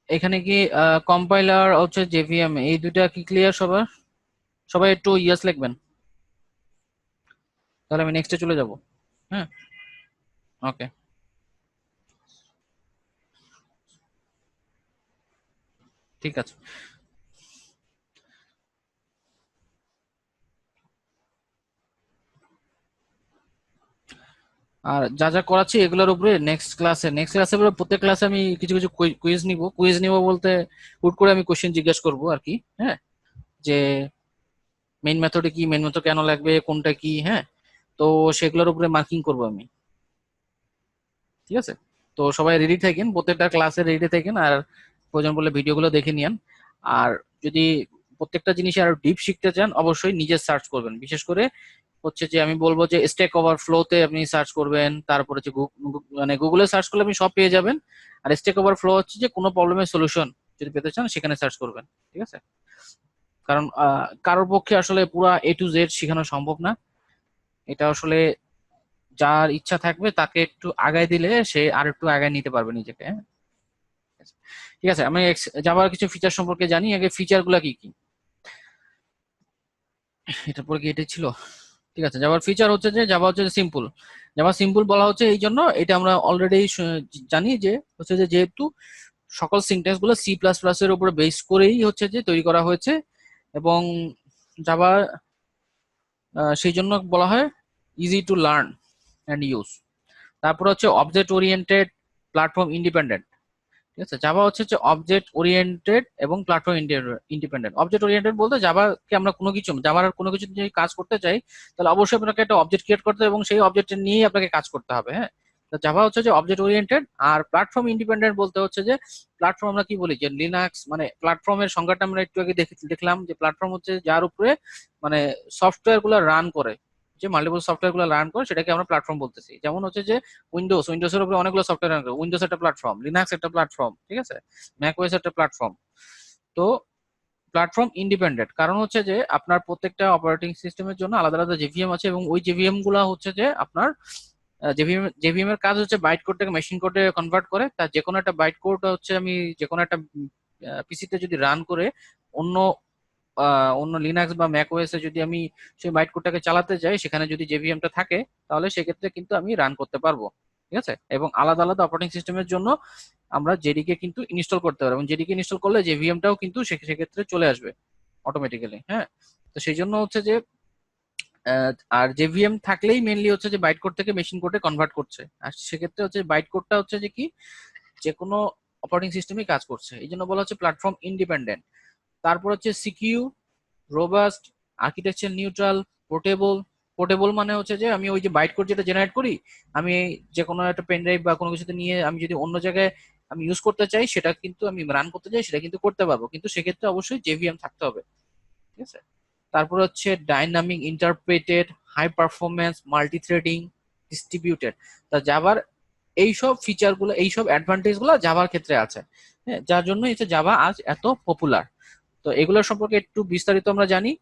এখানে কি কম্পাইলার হচ্ছে জেভিএম, এই দুইটা কি ক্লিয়ার সবার? সবাই একটু ইয়েস লিখবেন, তাহলে আমি নেক্সটে চলে যাব। হ্যাঁ, ওকে। ঠিক আছে। আর যা যা করাচ্ছি এগুলোর উপরে নেক্সট ক্লাসে প্রত্যেক ক্লাসে আমি কিছু কিছু কুইজ নিব বলতে হুট করে আমি কোশ্চেন জিজ্ঞেস করব আর কি। হ্যাঁ, যে মেইন মেথডে কি, মেইন মেথড কেন লাগবে, কোনটা কি, হ্যাঁ। তো সেগুলোর উপরে মার্কিং করব আমি। ঠিক আছে, তো সবাই রেডি থাকেন, প্রত্যেকটা ক্লাসে রেডি থাকেন, আর প্রয়োজন বলে ভিডিওগুলো দেখে নিন। আর যদি প্রত্যেকটা জিনিস আরো ডিপ শিখতে চান অবশ্যই নিজে সার্চ করবেন। বিশেষ করে হচ্ছে যে আমি বলবো যে স্ট্যাক ওভারফ্লোতে আপনি সার্চ করবেন, তারপর হচ্ছে মানে গুগলে সার্চ করলে আপনি সব পেয়ে যাবেন। আর স্ট্যাক ওভারফ্লো হচ্ছে যে কোনো প্রবলেমের সলিউশন যদি পেতে চান সেখানে সার্চ করবেন। ঠিক আছে, কারণ কারোর পক্ষে আসলে পুরা A to Z শেখানো সম্ভব না। এটা আসলে যার ইচ্ছা থাকবে তাকে একটু আগায় দিলে সে আর একটু আগায় নিতে পারবে নিজেকে। হ্যাঁ? ঠিক আছে, আমি জাভার কিছু ফিচার সম্পর্কে জানি। আগে ফিচার গুলা কি কি, এটার পরে কি এটাই ছিল? ঠিক আছে, জাভার ফিচার হচ্ছে যে জাভা হচ্ছে সিম্পল। জাভা সিম্পল বলা হচ্ছে এই জন্য, এটা আমরা অলরেডি জানি যে হচ্ছে যে যেহেতু সকল সিনট্যাক্স গুলো C++ এর উপরে বেস করেই হচ্ছে যে তৈরি করা হয়েছে, এবং জাভা সেই জন্য বলা হয় easy to learn and use. তারপর হচ্ছে অবজেক্ট ওরিয়েন্টেড, প্ল্যাটফর্ম ইন্ডিপেন্ডেন্ট। ঠিক আছে, জাভা হচ্ছে যে অবজেক্ট ওরিয়েন্টেড এবং প্ল্যাটফর্ম ইন্ডিপেন্ডেন্ট। অবজেক্ট ওরিয়েন্টেড বলতে জাভাকে আমরা জাভার কোনো কিছু যদি কাজ করতে চাই, তাহলে অবশ্যই আপনাকে একটা অবজেক্ট ক্রিয়েট করতে হবে এবং সেই অবজেক্ট নিয়েই আপনাকে কাজ করতে হবে। হ্যাঁ, তো জাভা হচ্ছে যে অবজেক্ট ওরিয়েন্টেড। আর প্ল্যাটফর্ম ইন্ডিপেন্ডেন্ট বলতে হচ্ছে যে প্ল্যাটফর্ম আমরা কি বলি, যে লিনাক্স মানে প্ল্যাটফর্মের সংজ্ঞাটা আমরা একটু আগে দেখলাম যে প্ল্যাটফর্ম হচ্ছে যার উপরে মানে সফটওয়্যার গুলো রান করে, যে মাল্টিপল সফটওয়্যার গুলো রান করে সেটাকে আমরা প্ল্যাটফর্ম বলতেছি। যেমন হচ্ছে যে উইন্ডোজের উপরে অনেকগুলো সফটওয়্যার রান করে, উইন্ডোজ একটা প্ল্যাটফর্ম, লিনাক্স একটা প্ল্যাটফর্ম, ঠিক আছে, ম্যাকওএস একটা প্ল্যাটফর্ম। তো প্ল্যাটফর্ম ইন্ডিপেন্ডেন্ট কারণ হচ্ছে যে আপনার প্রত্যেকটা অপারেটিং সিস্টেমের জন্য আলাদা আলাদা জেভিএম আছে, এবং ওই জেভিএম গুলা হচ্ছে যে আপনার জেভিএম এর কাজ হচ্ছে বাইট কোডটাকে মেশিন কোডে কনভার্ট করে। তার যে কোনো একটা বাইট কোড হচ্ছে আমি যে কোনো একটা পিসিতে যদি রান করে অন্য অন্য লিনাক্স বা ম্যাক ওএস এ যদি আমি সেই বাইট কোডটাকে চালাতে যাই, সেখানে যদি জেভিএমটা থাকে তাহলে সেক্ষেত্রে কিন্তু আমি রান করতে পারবো। ঠিক আছে, এবং আলাদা আলাদা অপারেটিং সিস্টেমের জন্য আমরা জেডিকে কিন্তু ইনস্টল করতে পারবো, এবং জেডিকে ইনস্টল করলে জেভিএমটাও কিন্তু সেক্ষেত্রে চলে আসবে অটোমেটিক্যালি। হ্যাঁ, তো সেই জন্য হচ্ছে যে আর জেভিএম থাকলেই মেনলি হচ্ছে যে বাইট কোড থেকে মেশিন কোডে কনভার্ট করছে, আর সেক্ষেত্রে হচ্ছে বাইট কোডটা হচ্ছে যে কি যে কোনো অপারেটিং সিস্টেমই কাজ করছে, এই জন্য বলা হচ্ছে প্ল্যাটফর্ম ইন্ডিপেন্ডেন্ট। তারপর হচ্ছে CQ, robust, architecture neutral, portable. Portable মানে হচ্ছে যে আমি ওই যে বাইট কোড যেটা জেনারেট করি, আমি যে কোনো একটা পেন ড্রাইভ বা কোনো কিছুতে নিয়ে আমি যদি অন্য জায়গায় আমি ইউজ করতে চাই, সেটা কিন্তু আমি রান করতে চাই সেটা কিন্তু করতে পারবো, কিন্তু সেক্ষেত্রে অবশ্যই জেভিএম থাকতে হবে। ঠিক আছে, তারপর হচ্ছে dynamic interpreted, high performance, multi threading, distributed. তা জাভার এইসব ফিচার গুলো, এইসব অ্যাডভান্টেজ গুলো জাভার ক্ষেত্রে আছে। হ্যাঁ, যার জন্য হচ্ছে জাভা আজ এত পপুলার। তো এগুলোর সম্পর্কে একটু বিস্তারিত আমরা জানি।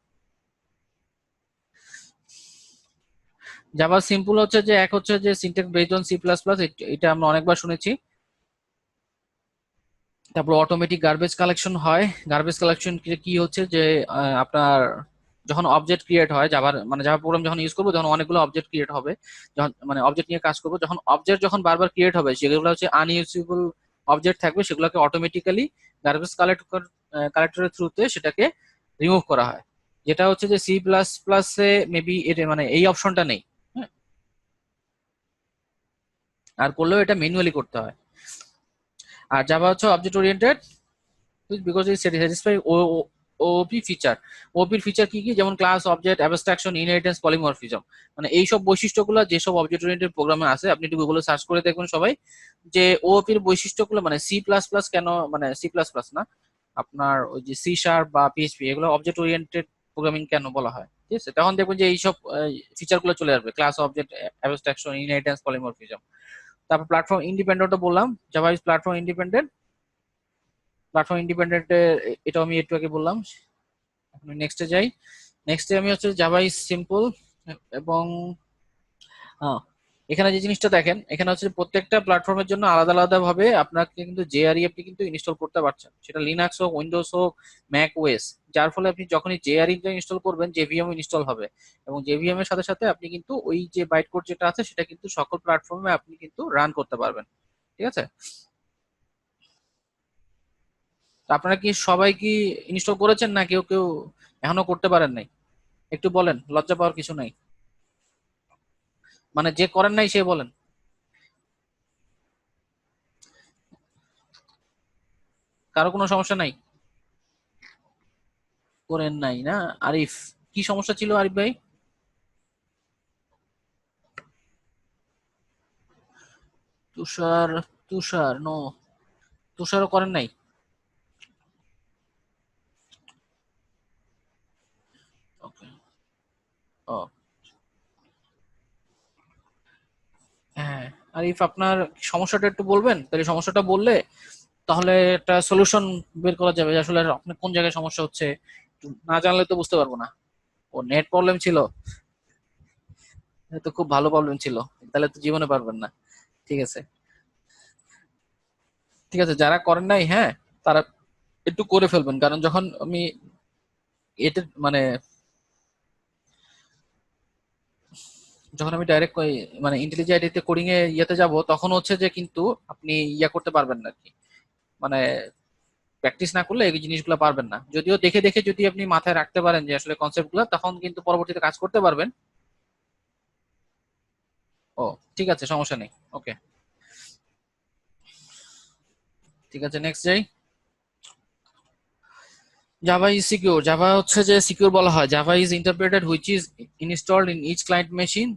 জাভা সিম্পল হচ্ছে যে এক হচ্ছে যে সিনট্যাক্স বেসড অন C++, এটা আমরা অনেকবার শুনেছি। তারপর অটোমেটিক গার্বেজ কালেকশন হয়। গার্বেজ কালেকশন কি হচ্ছে যে আপনার যখন অবজেক্ট ক্রিয়েট হয় জাভার মানে জাভা প্রোগ্রাম যখন ইউজ করবো, যখন অনেকগুলো অবজেক্ট ক্রিয়েট হবে, যখন মানে অবজেক্ট নিয়ে কাজ করবো, যখন অবজেক্ট যখন বারবার ক্রিয়েট হবে সেগুলো হচ্ছে আনইউজেবল অবজেক্ট থাকবে, সেগুলোকে অটোমেটিক্যালি গার্বেজ কালেক্টরের থ্রুতে সেটাকে রিমুভ করা হয়। যেটা হচ্ছে যে C++-এ মেবি এটা মানে এই অপশনটা নেই। হ্যাঁ, আর করলেও এটা ম্যানুয়ালি করতে হয়। আর জাভা হচ্ছে object oriented because it satisfy OP feature. ওপির ফিচার কি কি, যেমন class, object, abstraction, inheritance, polymorphism. মানে এইসব বৈশিষ্ট্যগুলো যেসব অবজেক্ট ওরিয়েন্টেড প্রোগ্রামে আছে, আপনি একটু গুগলে সার্চ করে দেখবেন সবাই, যে ওপির বৈশিষ্ট্যগুলো মানে C++ কেন, মানে C++ না, আপনার ওই যে C# বা PHP, এগুলো অবজেক্ট ওরিয়েন্টেড প্রোগ্রামিং কেন বলা হয়। ঠিক আছে, তখন দেখবেন যে এইসব ফিচার গুলো চলে আসবে, class, object, abstraction, inheritance, polymorphism. তারপর প্ল্যাটফর্ম ইন্ডিপেন্ডেন্ট বললাম, Java is platform independent. Platform independent এটাও আমি একটু আগে বললাম। এখন নেক্সটে যাই। নেক্সটে আমি হচ্ছে জাভা ইজ সিম্পল এবং এখানে যে জিনিসটা দেখেন, এখানে হচ্ছে প্রত্যেকটা প্ল্যাটফর্মের জন্য আলাদা আলাদা ভাবে আপনাকে কিন্তু জেআরই কিন্তু ইনস্টল করতে পারছেন, সেটা লিনাক্স হোক, উইন্ডোজ হোক, ম্যাক ওএস। যার ফলে আপনি যখনই জেআরই ইনস্টল করবেন, জেভিএম ইনস্টল হবে, এবং জেভিএম এর সাথে সাথে আপনি কিন্তু ওই যে বাইট কোড যেটা আছে সেটা কিন্তু সকল প্ল্যাটফর্মে আপনি কিন্তু রান করতে পারবেন। ঠিক আছে? তো আপনারা কি সবাই কি ইনস্টল করেছেন, না কেউ কেউ এখনো করতে পারেন নাই? একটু বলেন, লজ্জা পাওয়ার কিছু নাই। মানে যে করেন নাই সে বলেন। কারো কোনো সমস্যা নাই? করেন নাই না? আরিফ, কি সমস্যা ছিল আরিফ ভাই? তুষার, তুষার নো, তুষারও করেন নাই? ওকে। ও, হ্যাঁ। আরিফ, আপনার সমস্যাটা একটু বলবেন? তাহলে সমস্যাটা বললে তাহলে একটা সলিউশন বের করা যাবে যে আসলে আপনার কোন জায়গায় সমস্যা হচ্ছে। একটু না জানলে তো বুঝতে পারবো না। ও, নেট প্রবলেম ছিল? এ তো খুব ভালো প্রবলেম ছিল, তাহলে তো জীবনে পারবেন না। ঠিক আছে, ঠিক আছে, যারা করেন নাই, হ্যাঁ, তারা একটু করে ফেলবেন, কারণ যখন আমি এটা মানে যখন আমি ডাইরেক্ট মানে ইন্টেলিজেন্ট আইডিতে কোডিং এ ইয়েতে যাব, তখন হচ্ছে যে কিন্তু আপনি ইয়া করতে পারবেন না আর কি। মানে প্র্যাকটিস না করলে এই জিনিসগুলো পারবেন না। যদিও দেখে দেখে যদি আপনি মাথায় রাখতে পারেন যে আসলে কনসেপ্ট গুলো, তখন কিন্তু পরবর্তীতে কাজ করতে পারবেন। ও, ঠিক আছে, সমস্যা নেই। ওকে, ঠিক আছে, নেক্সট যাই। Java is secure. জাভা হচ্ছে যে সিকিউর বলা হয়, Java is interpreted which is installed in each client machine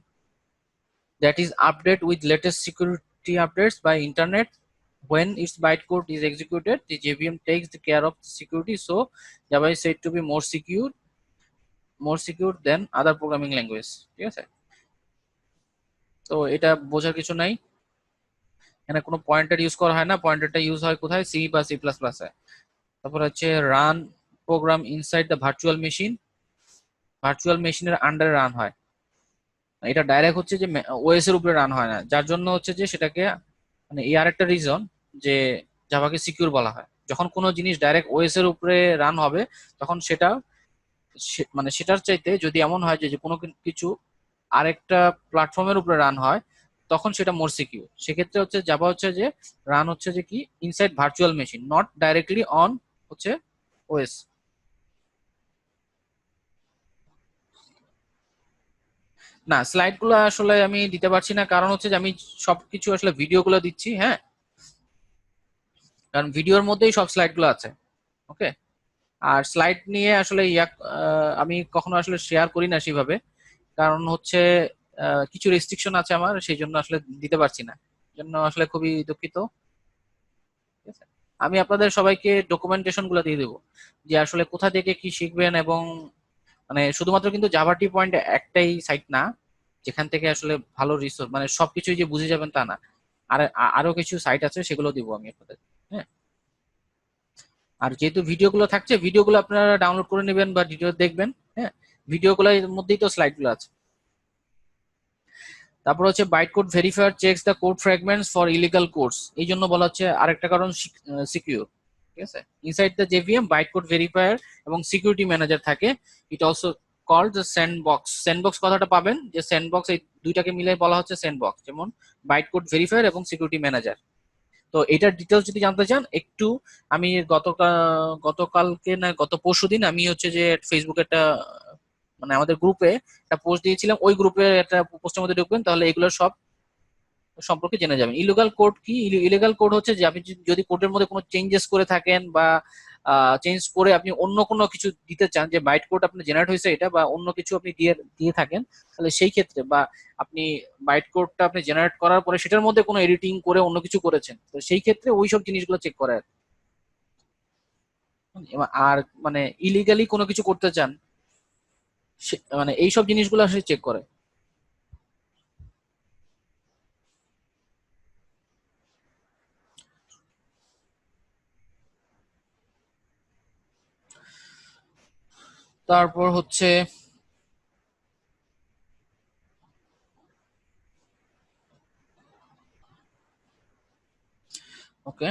that is update with latest security updates by internet. When its bytecode is executed, the JVM takes the care of the security. So Java is said to be more secure than other programming language. ঠিক আছে? তো এটা বোঝার কিছু নাই। এখানে কোনো pointer use করা হয় না, পয়েন্টারটা ইউজ হয় কোথায়? সি বা সি প্লাস প্লাস এ। তারপর হচ্ছে run program inside the virtual machine. Virtual মেশিনের আন্ডারে রান হয়, এটা ডাইরেক্ট হচ্ছে যে ওএস এর উপরে রান হয় না, যার জন্য হচ্ছে যে সেটাকে, মানে এই আরেকটা রিজন যে জাভাকে সিকিউর বলা হয়। যখন কোনো জিনিস ডাইরেক্ট ওএস এর উপরে রান হবে, তখন সেটা মানে সেটার চাইতে যদি এমন হয় যে যে কোনো কিছু আরেকটা প্ল্যাটফর্মের উপরে রান হয়, তখন সেটা মোর সিকিউর। সেক্ষেত্রে হচ্ছে জাভা হচ্ছে যে রান হচ্ছে যে কি inside virtual machine, not directly on হচ্ছে ওএস। না, স্লাইড গুলো আসলে আমি দিতে পারছি না, কারণ হচ্ছে যে আমি সবকিছু আসলে ভিডিও গুলো দিচ্ছি, হ্যাঁ, কারণ ভিডিওর মধ্যেই সব স্লাইড গুলো আছে। ওকে। আর স্লাইড নিয়ে আসলে আমি কখনো আসলে শেয়ার করি না সেভাবে, কারণ হচ্ছে কিছু রেস্ট্রিকশন আছে আমার, সেই জন্য আসলে দিতে পারছি না। জন্য আসলে খুবই দুঃখিত। ঠিক আছে? আমি আপনাদের সবাইকে ডকুমেন্টেশন গুলো দিয়ে দেবো, যে আসলে কোথা থেকে কি শিখবেন, এবং মানে শুধুমাত্র কিন্তু জাভা টি পয়েন্ট একটাই সাইট না যেখান থেকে আসলে ভালো রিসোর্স, মানে সবকিছুই যে বুঝে যাবেন তা না। আর আরো কিছু সাইট আছে, সেগুলো দিব আমি আপনাদের। হ্যাঁ। আর যেহেতু ভিডিওগুলো থাকছে, ভিডিওগুলো আপনারা ডাউনলোড করে নেবেন বা ভিডিও দেখবেন। হ্যাঁ, ভিডিওগুলোর মধ্যেই তো স্লাইডগুলো আছে। তারপর হচ্ছে byte code verifier checks the code fragments for illegal codes, এই জন্য বলা হচ্ছে আরেকটা কারণ সিকিউর। ঠিক আছে? Inside the JVM byte code verifier এবং সিকিউরিটি ম্যানেজার থাকে। It also called the sandbox. Sandbox কথাটা পাবেন, যে স্যান্ডবক্স, এই দুইটাকে মিলে বলা হচ্ছে স্যান্ডবক্স, যেমন বাইট কোড ভেরিফায়ার এবং সিকিউরিটি ম্যানেজার। তো এটার ডিটেলস যদি জানতে চান একটু, আমি গতকালকে না গত পরশুদিন আমি হচ্ছে যে ফেসবুকে একটা, মানে আমাদের গ্রুপে একটা পোস্ট দিয়েছিলাম, ওই গ্রুপে একটা পোস্টের মধ্যে ঢুকবেন, তাহলে এগুলো সব সম্পর্কে জেনে যাবেন। ইলিগাল কোড কি? ইলিগাল কোড হচ্ছে যে আপনি যদি কোডের মধ্যে কোনো চেঞ্জেস করে থাকেন, বা চেঞ্জ করে আপনি অন্য কোনো কিছু দিতে চান, যে বাইট কোড আপনার জেনারেট হয়েছে এটা, বা অন্য কিছু আপনি দিয়ে দিয়ে থাকেন, তাহলে সেই ক্ষেত্রে, বা আপনি বাইট কোডটা আপনি জেনারেট করার পরে সেটার মধ্যে কোনো এডিটিং করে অন্য কিছু করেছেন, তো সেই ক্ষেত্রে ওই সব জিনিসগুলো চেক করে আর কি। আর মানে ইলিগালি কোনো কিছু করতে চান, মানে এই সব জিনিসগুলো আসলে চেক করে। তারপর হচ্ছে okay,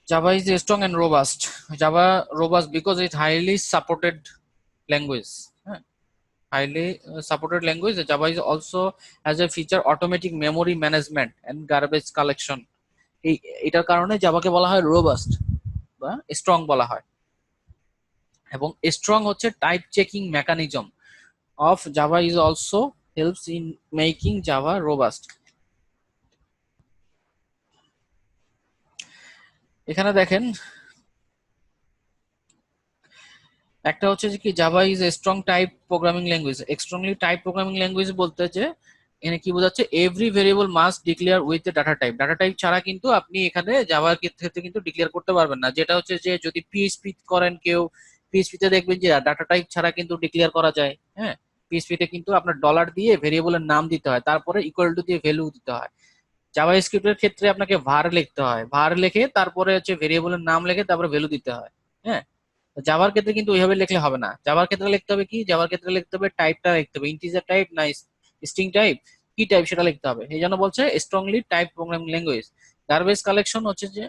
Java is strong and robust. Java robust because it highly supported language. হ্যাঁ, highly supported language. Java is also has a feature automatic memory management and garbage collection. এই এটার কারণে জাভাকে বলা হয় রোবাস্ট বা স্ট্রং বলা হয়। এবং স্ট্রং হচ্ছে type checking mechanism of Java is also helps in making Java robust. এখানে দেখেন একটা হচ্ছে যে কি Java is strong type programming language. Strongly type programming language বলতে যে এখানে কি বোঝাচ্ছে, every variable must declare with data type. Data type ছাড়া কিন্তু আপনি এখানে জাভার ক্ষেত্রে কিন্তু ডিক্লেয়ার করতে পারবেন না। যেটা হচ্ছে যে যদি পিএইচপি করেন কেউ, পিএইচপি তে দেখবেন যে ডাটা টাইপ ছাড়া কিন্তু ডিক্লেয়ার করা যায়। হ্যাঁ, পিএইচপি তে কিন্তু আপনার ডলার দিয়ে ভেরিয়েবলের নাম দিতে হয়, তারপরে ইকুয়াল টু দিয়ে ভ্যালু দিতে হয়। জাভা স্ক্রিপ্টের ক্ষেত্রে আপনাকে ভার লিখতে হয়, ভার লিখে তারপরে হচ্ছে ভেরিয়েবলের নাম লিখে তারপরে ভ্যালু দিতে হয়। হ্যাঁ, জাভার ক্ষেত্রে কিন্তু ওইভাবে লিখলে হবে না। জাভার ক্ষেত্রে লিখতে হবে কি, জাভার ক্ষেত্রে লিখতে হবে টাইপটা লিখতে হবে, ইন্টিজার টাইপ না স্ট্রিং টাইপ, কি টাইপ সেটা লিখতে হবে। এই জন্য বলছে strongly type programming language. Garbage collection হচ্ছে যে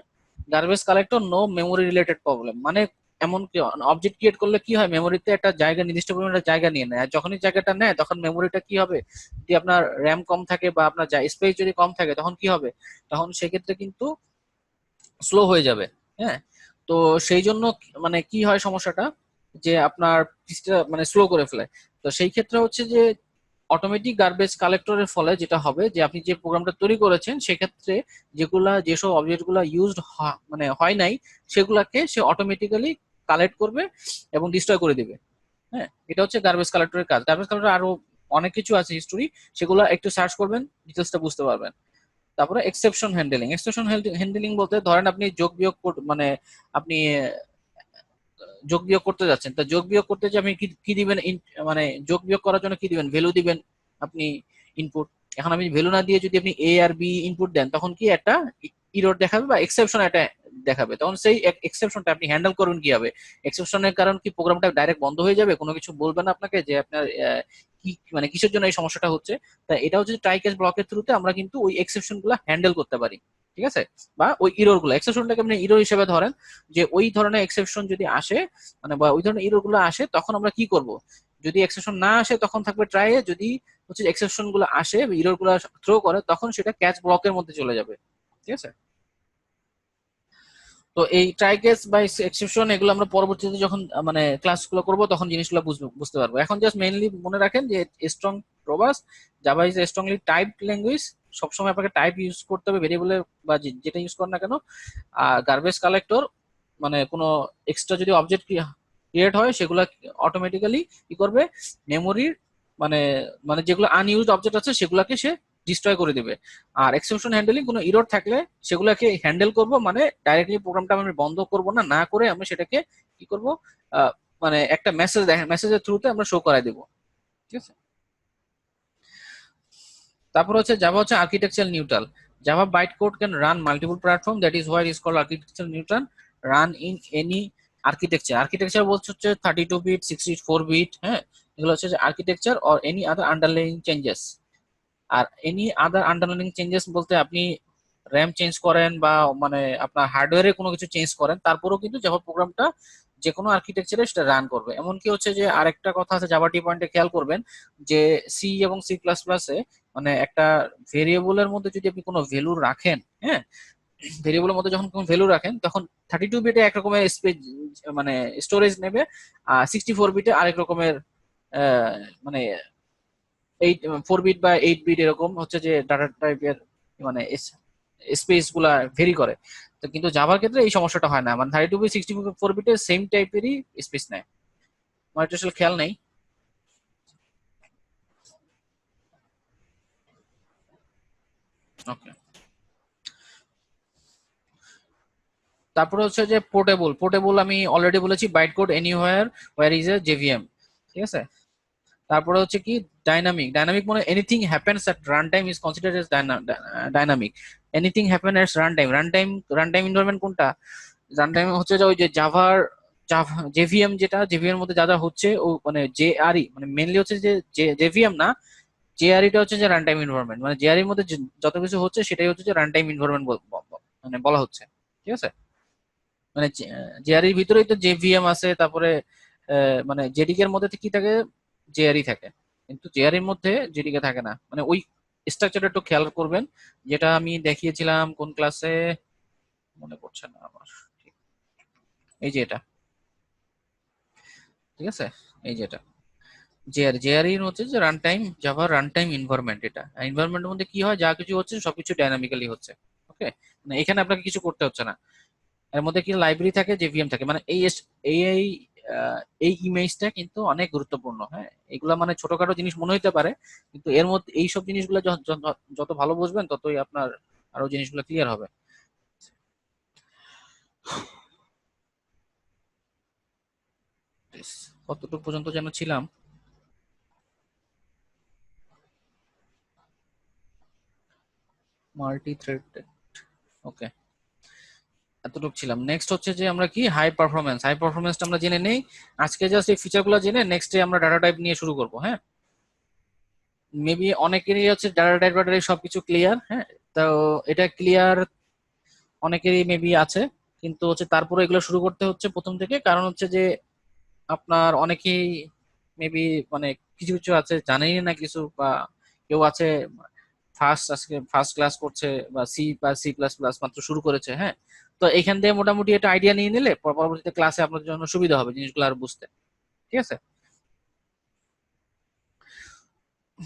garbage collector no memory related problem, মানে এমন কি অবজেক্ট ক্রিয়েট করলে কি হয়, মেমোরিতে একটা জায়গা, নির্দিষ্ট পরিমাণে জায়গা নিয়ে নেয়। আর যখনই জায়গাটা নেয় তখন মেমোরিটা কি হবে, যদি আপনার র্যাম কম থাকে বা আপনার স্পেস যদি কম থাকে তখন কি হবে, তখন সেক্ষেত্রে কিন্তু স্লো হয়ে যাবে। হ্যাঁ, তো সেই জন্য মানে কি হয় সমস্যাটা, যে আপনার পিসটা মানে স্লো করে ফেলে। তো সেই ক্ষেত্রে হচ্ছে যে অটোমেটিক গার্বেজ কালেক্টরের ফলে যেটা হবে যে আপনি যে প্রোগ্রামটা তৈরি করেছেন সেক্ষেত্রে যেসব অবজেক্ট গুলা ইউজড মানে হয় নাই সেগুলাকে সে অটোমেটিক্যালি কালেক্ট করবে এবং ডিস্ট্রয় করে দিবে। হ্যাঁ, এটা হচ্ছে গার্বেজ কালেক্টরের কাজ। গার্বেজ কালেক্টর আরো অনেক কিছু আছে হিস্টোরি, সেগুলো একটু সার্চ করবেন, ডিটেলসটা বুঝতে পারবেন। তারপরে এক্সেপশন হ্যান্ডলিং। এক্সেপশন হ্যান্ডলিং বলতে ধরেন আপনি যোগ বিয়োগ মানে আপনি যোগ বিয়োগ করতে যাচ্ছেন, তা যোগ বিয়োগ করতে যে আপনি কি কি দিবেন, মানে যোগ বিয়োগ করার জন্য কি দিবেন, ভ্যালু দিবেন আপনি, ইনপুট। এখন আপনি ভ্যালু না দিয়ে যদি আপনি এ আর বি ইনপুট দেন তখন কি একটা ইরর দেখাবে বা এক্সেপশন একটা দেখাবে। তখন সেই এক্সেপশনটা আপনি হ্যান্ডেল করবেন কিভাবে? এক্সেপশনের কারণ কি প্রোগ্রামটা ডাইরেক্ট বন্ধ হয়ে যাবে, কোনো কিছু বলবেন আপনাকে যে আপনার কি মানে কিসের জন্য এই সমস্যাটা হচ্ছে। তা এটা হচ্ছে ট্রাই ক্যাচ ব্লকের থ্রুতে আমরা কিন্তু ওই এক্সেপশন গুলো হ্যান্ডেল করতে পারি। ঠিক আছে, বা ওই ইরর গুলো, এক্সেপশনটাকে আপনি ইরর হিসেবে ধরেন, যে ওই ধরনের এক্সেপশন যদি আসে মানে বা ওই ধরনের ইরর গুলো আসে তখন আমরা কি করব। যদি এক্সেপশন না আসে তখন থাকবে ট্রাই এ, যদি হচ্ছে এক্সেপশন গুলো আসে, ইরর গুলো থ্রো করে, তখন সেটা ক্যাচ ব্লকের মধ্যে চলে যাবে। ঠিক আছে, তো এই ট্রাই কেস বা এক্সেপশন এগুলো আমরা পরবর্তীতে যখন মানে ক্লাসগুলো করব তখন জিনিসগুলো বুঝতে পারবো। এখন জাস্ট মেইনলি মনে রাখেন যে strong robust Java is strongly typed language. সবসময় আপনাকে টাইপ ইউজ করতে হবে ভেরিয়েবলের বা যেটা ইউজ করেন না কেন। আর গার্বেজ কালেক্টর মানে কোনো এক্সট্রা যদি অবজেক্ট ক্রিয়েট হয় সেগুলো অটোমেটিক্যালি কি করবে, মেমোরির মানে মানে যেগুলো আনইউজড অবজেক্ট আছে সেগুলোকে সে ডিস্ট্রয় করে দিবে। আর এক্সেপশন হ্যান্ডেলিং, কোনো ইরর থাকলে সেগুলোকে হ্যান্ডেল করব, মানে ডাইরেক্টলি প্রোগ্রামটা আমি বন্ধ করব না, না করে আমি সেটাকে কি করব, মানে একটা মেসেজ দেখেন, মেসেজের থ্রুতে আমরা শো করাই দেবো। ঠিক আছে, তারপর হচ্ছে জাভা হচ্ছে architecture neutral. Java byte code can run multiple platform, that is why is called architecture neutral, run in any architecture. Architecture বলছে হচ্ছে 32 বিট, 64 বিট। হ্যাঁ, এগুলো হচ্ছে architecture or any other underlying changes. আর এনি আদার আন্ডারলাইং চেঞ্জেস বলতে আপনি RAM change করেন বা মানে আপনার হার্ডওয়্যারে কোনো কিছু চেঞ্জ করেন, তারপরেও কিন্তু জাভা প্রোগ্রামটা যে কোনো আর্কিটেকচারে সেটা রান করবে। এমনকি হচ্ছে যে আরেকটা কথা আছে জাভা টি পয়েন্টে খেয়াল করবেন, যে সি এবং সি প্লাস প্লাসে মানে একটা ভেরিয়েবলের মধ্যে যদি আপনি কোনো ভ্যালু রাখেন, হ্যাঁ, ভেরিয়েবলের মধ্যে যখন কোনো ভ্যালু রাখেন তখন 32 বিটে এক রকমের স্পেস মানে স্টোরেজ নেবে, আর 64 বিটে আরেক রকমের মানে 4 বিট বা 8 বিট এরকম হচ্ছে যে ডাটা টাইপের মানে স্পেস গুলা ভেরি করে। তো কিন্তু জাভার ক্ষেত্রে এই সমস্যাটা হয় না, মানে 32 বিট 64 বিটের সেম টাইপেরই স্পেস নেয়। আমার এটা আসলে খেয়াল নেই। ওকে, তারপরে হচ্ছে যে পোর্টেবল। পোর্টেবল আমি অলরেডি বলেছি, byte code anywhere where is a JVM. ঠিক আছে, তারপরে হচ্ছে কি ডাইনামিক। ডাইনামিক মানে anything happens at run time is considered as dynamic. Anything happen at run time. Run time environment কোনটা, রান টাইম হচ্ছে যে ওই যে জাভার জেভিএম, যেটা জেভিএম এর মধ্যে যা যা হচ্ছে ও মানে জেআরই মানে মেনলি হচ্ছে যে জেভিএম না, জেআরইটা হচ্ছে যে রান টাইম এনভায়রনমেন্ট, মানে জেআরইর মধ্যে যত কিছু হচ্ছে সেটাই হচ্ছে যে রান টাইম এনভায়রনমেন্ট মানে বলা হচ্ছে, ঠিক আছে? মানে জেআরির ভিতরেই তো জেভিএম আছে, তারপরে মানে জেডিকে এর মধ্যে কি থাকে, জেআরই থাকে, কিন্তু জেআরির মধ্যে জেডিকে থাকে না, মানে ওই স্ট্রাকচারটা একটু খেয়াল করবেন, যেটা আমি দেখিয়েছিলাম কোন ক্লাসে মনে পড়ছে না আমার ঠিক। এই যে এটা, ঠিক আছে, এই যে এটা জেআরই হচ্ছে যে run time, Java run time environment. এটা এনভায়রনমেন্টের মধ্যে কি হয়, যা কিছু হচ্ছে সবকিছু ডাইনামিক্যালি হচ্ছে। ওকে, মানে এখানে আপনাকে কিছু করতে হচ্ছে না। এর মধ্যে কি লাইব্রেরি থাকে, জেভিএম থাকে, মানে এই এই এই ইমেজটা কিন্তু অনেক গুরুত্বপূর্ণ। হ্যাঁ, এগুলা মানে ছোটখাটো জিনিস মনে হইতে পারে, কিন্তু এর মধ্যে এইসব জিনিসগুলো যত ভালো বুঝবেন ততই আপনার আরো জিনিসগুলো ক্লিয়ার হবে। কতটুকু পর্যন্ত যেন ছিলাম, মাল্টি থ্রেড, ওকে, এতটুকু ছিলাম। নেক্সট হচ্ছে যে আমরা কি হাই পারফরমেন্সটা আমরা জেনে নেই আজকে, জাস্ট এই ফিচারগুলো জেনে নেক্সটে আমরা ডাটা টাইপ নিয়ে শুরু করব। হ্যাঁ, মেবি অনেকেরই হচ্ছে ডাটা টাইপ সবকিছু ক্লিয়ার। হ্যাঁ, তো এটা ক্লিয়ার অনেকেরই মেবি আছে, কিন্তু হচ্ছে তারপরে এগুলো শুরু করতে হচ্ছে প্রথম থেকে, কারণ হচ্ছে যে আপনার অনেকেই মেবি মানে কিছু কিছু আছে জানেই না কিছু, বা কেউ আছে আজকে ফার্স্ট ক্লাস করছে, বা সি প্লাস প্লাস মাত্র শুরু করেছে। হ্যাঁ, তো এখান দিয়ে মোটামুটি একটা আইডিয়া নিয়ে নিলে পরবর্তীতে ক্লাসে আপনার জন্য সুবিধা হবে জিনিসগুলো আর বুঝতে। ঠিক আছে,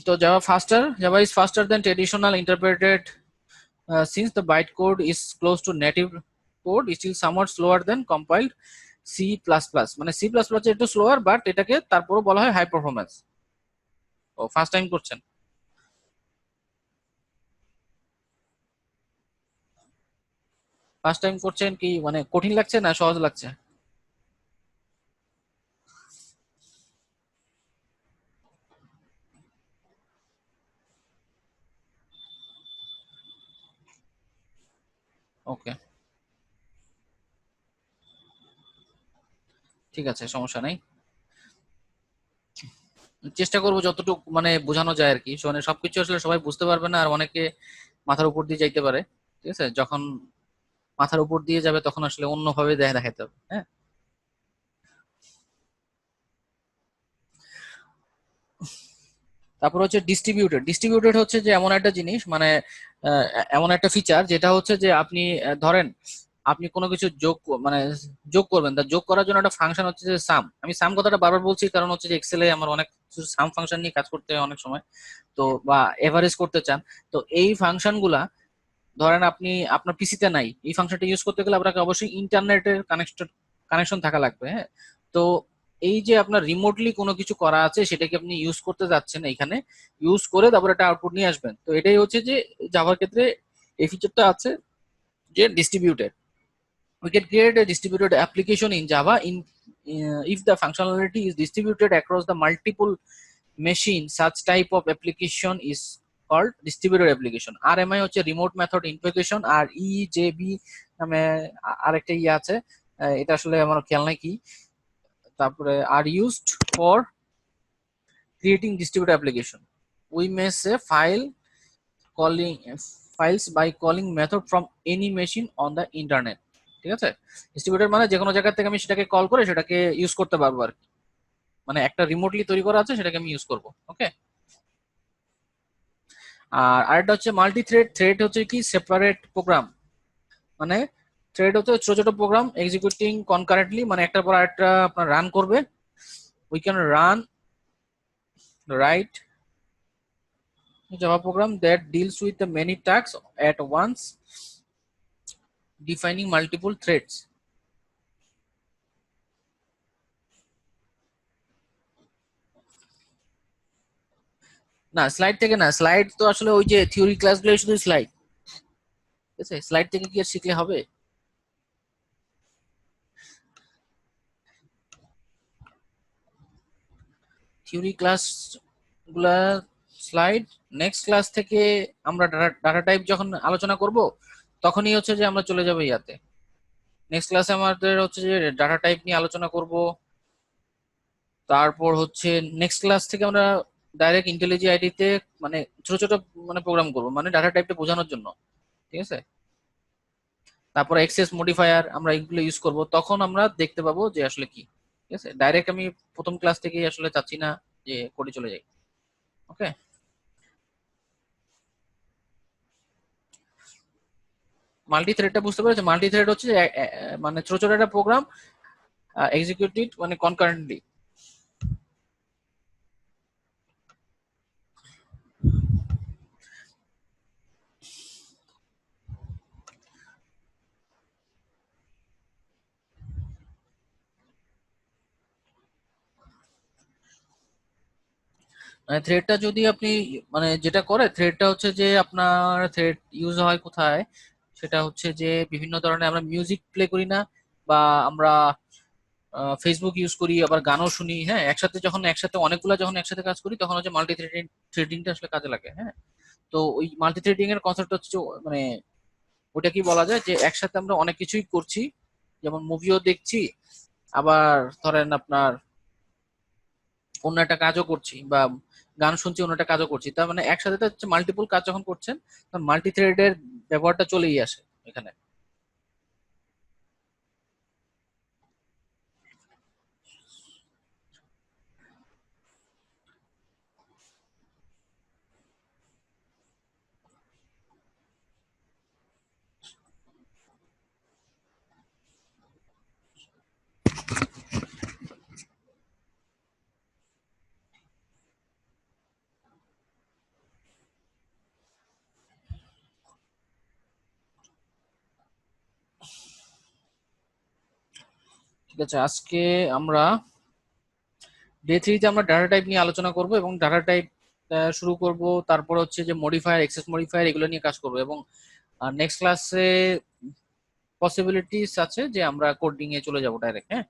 তো Java is faster than traditional interpreted since the bytecode is close to native code, it is still somewhat slower than compiled C plus plus. মানে সি প্লাস প্লাস একটু স্লোয়ার, বাট এটাকে তারপরও বলা হয় হাই পারফরমেন্স। ও first time করছেন? First time করছেন কি মানে কঠিন লাগছে না সহজ লাগছে? ওকে, ঠিক আছে, সমস্যা নেই। চেষ্টা করবো যতটুকু মানে বোঝানো যায় আর কি, মানে সবকিছু আসলে সবাই বুঝতে পারবে না, আর অনেকে মাথার উপর দিয়ে যাইতে পারে। ঠিক আছে, যখন মাথার উপর দিয়ে যাবে তখন আসলে অন্যভাবে দেখাতে হবে। হ্যাঁ, তারপর হচ্ছে ডিস্ট্রিবিউটেড হচ্ছে যে এমন একটা জিনিস, মানে এমন একটা ফিচার যেটা হচ্ছে যে আপনি ধরেন আপনি কোনো কিছু মানে যোগ করবেন, তা যোগ করার জন্য একটা ফাংশন হচ্ছে যে সাম। আমি সাম কথাটা বারবার বলছি কারণ হচ্ছে যে এক্সেলে আমার অনেক সাম ফাংশন নিয়ে কাজ করতে হয় অনেক সময়, তো বা এভারেজ করতে চান। তো এই ফাংশন গুলা ধরেন আপনি আপনার পিসিতে নাই, এই ফাংশনটা ইউজ করতে গেলে আপনাকে অবশ্যই ইন্টারনেটের কানেকশন থাকা লাগবে। হ্যাঁ, তো এই যে আপনার রিমোটলি কোনো কিছু করা আছে সেটাকে আপনি ইউজ করতে যাচ্ছেন, এখানে ইউজ করে তারপর একটা আউটপুট নিয়ে আসবেন। তো এটাই হচ্ছে যে জাভার ক্ষেত্রে এই ফিচারটা আছে যে distributed. We can create a distributed application in Java in if the functionality is distributed across the multiple machine. Such type of application is called distributed application. RMI হচ্ছে রিমোট মেথড ইনভোকেশন, আর ইজেবি নামে আরেকটা ইয়ে আছে, এটা আসলে আমার খেয়াল নাই কি। তারপরে are used for creating distributed application. We may say calling files by calling method from any machine on the internet। ঠিক আছে, ডিস্ট্রিবিউটেড মানে যে কোনো জায়গা থেকে আমি সেটাকে কল করে সেটাকে ইউজ করতে পারবো আর কি, মানে একটা রিমোটলি তৈরি করা আছে সেটাকে আমি ইউজ করবো। ওকে, আর আরেকটা হচ্ছে মাল্টি থ্রেড। থ্রেড হচ্ছে কি সেপারেট প্রোগ্রাম, মানে থ্রেড হচ্ছে ছোট ছোট প্রোগ্রাম এক্সিকিউটিং কনকারেন্টলি, মানে একটার পর আরেকটা আপনার রান করবে। We can run right Java program that deals with the many tasks at once, defining multiple threads। না স্লাইড থেকে না, স্লাইড তো আসলে ওই যে থিওরি ক্লাসগুলো শুধু স্লাইড। ঠিক আছে, স্লাইড থেকে কি আর শিখলে হবে? থিওরি ক্লাস গুলা স্লাইড, নেক্সট ক্লাস থেকে আমরা ডাটা টাইপ যখন আলোচনা করব তখনই হচ্ছে যে আমরা চলে যাবো ইয়াতে। নেক্সট ক্লাসে আমাদের হচ্ছে যে ডাটা টাইপ নিয়ে আলোচনা করব। তারপর হচ্ছে নেক্সট ক্লাস থেকে আমরা ডাইরেক্ট ইন্টেলিজি আইডিতে মানে ছোট ছোট মানে প্রোগ্রাম করব, মানে ডাটা টাইপটা বোঝানোর জন্য। ঠিক আছে, তারপরে এক্সেস মডিফায়ার আমরা এগুলো ইউজ করব, তখন আমরা দেখতে পাবো যে আসলে কি। ঠিক আছে, ডাইরেক্ট আমি প্রথম ক্লাস থেকেই আসলে চাচ্ছি না যে কোডে চলে যাই। ওকে, মাল্টি থ্রেডটা বুঝতে পেরেছো? মাল্টি থ্রেড হচ্ছে যে মানে ছোট ছোট একটা প্রোগ্রাম এক্সিকিউটেড মানে কনকারেন্টলি। মানে থ্রেডটা যদি আপনি মানে যেটা করে থ্রেডটা হচ্ছে যে আপনার থ্রেড ইউজ হয় কোথায়, সেটা হচ্ছে যে বিভিন্ন ধরনের আমরা মিউজিক প্লে করি না, বা আমরা ফেসবুক ইউজ করি, আবার গানও শুনি, হ্যাঁ একসাথে, যখন একসাথে অনেকগুলা যখন একসাথে কাজ করি তখন হচ্ছে মাল্টি থ্রেডিংটা আসলে কাজে লাগে। হ্যাঁ, তো ওই মাল্টি থ্রেডিং এর কনসেপ্ট হচ্ছে মানে ওটা কি বলা যায় যে একসাথে আমরা অনেক কিছুই করছি, যেমন মুভিও দেখছি, আবার ধরেন আপনার অন্য একটা কাজও করছি, বা গান শুনছি অন্য একটা কাজও করছি, তার মানে একসাথে তো হচ্ছে মাল্টিপল কাজ যখন করছেন তখন মাল্টি থ্রেডের ব্যবহারটা চলেই আসে এখানে। ঠিক আছে, আজকে আমরা ডে 3-তে আমরা ডাটা টাইপ নিয়ে আলোচনা করব, এবং ডাটা টাইপ শুরু করব, তারপর হচ্ছে যে মডিফায়ার, এক্সেস মডিফায়ার, এগুলো নিয়ে কাজ করব, এবং নেক্সট ক্লাসে পসিবিলিটিস আছে যে আমরা কোডিং এ চলে যাব ডাইরেক্ট। হ্যাঁ,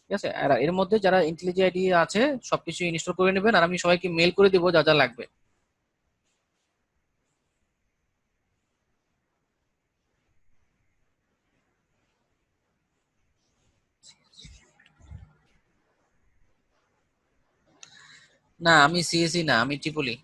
ঠিক আছে, আর এর মধ্যে যারা ইন্টেলিজেন্ট আইডি আছে সবকিছু ইনস্টল করে নেবেন, আর আমি সবাইকে মেল করে দিব যা যা লাগবে। না, আমি সিএসি না, আমি ট্রিপলি।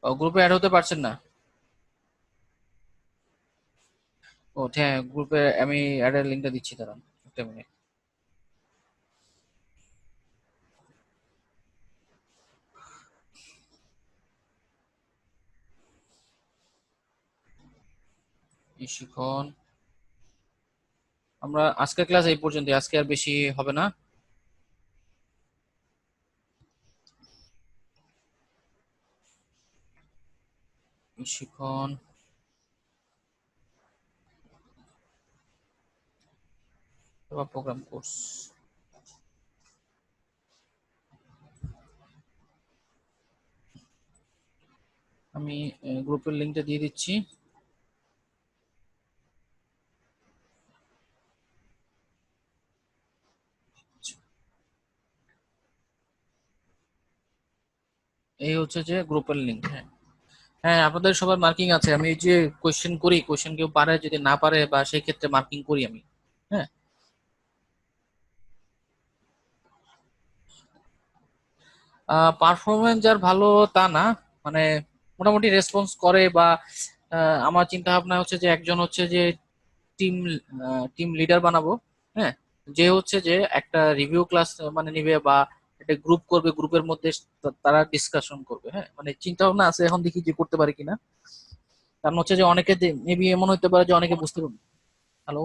গ্রুপে অ্যাড হতে পারছেন না? ও হ্যাঁ, গ্রুপে আমি অ্যাডের লিঙ্কটা দিচ্ছি, দাঁড়ান একটা মিনিট। শিখন, আমরা আজকের ক্লাস এই পর্যন্ত, আজকে আর বেশি হবে না। শিখন, প্রোগ্রাম কোর্স, আমি গ্রুপের লিঙ্কটা দিয়ে দিচ্ছি। এই হচ্ছে যে গ্রুপের লিঙ্ক। হ্যাঁ, হ্যাঁ আপনাদের সবার মার্কিং আছে, আমি এই যে কোয়েশ্চেন করি, কোয়েশ্চেন কেউ পারে যদি না পারে বা সেই ক্ষেত্রে মার্কিং করি আমি। হ্যাঁ, পারফরমেন্স যার ভালো তা না, মানে মোটামুটি রেসপন্স করে, বা আমার চিন্তা ভাবনা হচ্ছে যে একজন হচ্ছে যে টিম টিম লিডার বানাবো। হ্যাঁ, যে হচ্ছে যে একটা রিভিউ ক্লাস মানে নিবে, বা একটা গ্রুপ করবে, গ্রুপের মধ্যে তারা ডিসকাশন করবে। হ্যাঁ, মানে চিন্তা ভাবনা আছে, এখন দেখি যে করতে পারি কিনা। কারণ হচ্ছে যে অনেকে মেবি এমন হতে পারে যে অনেকে বুঝতে পারবে। হ্যালো?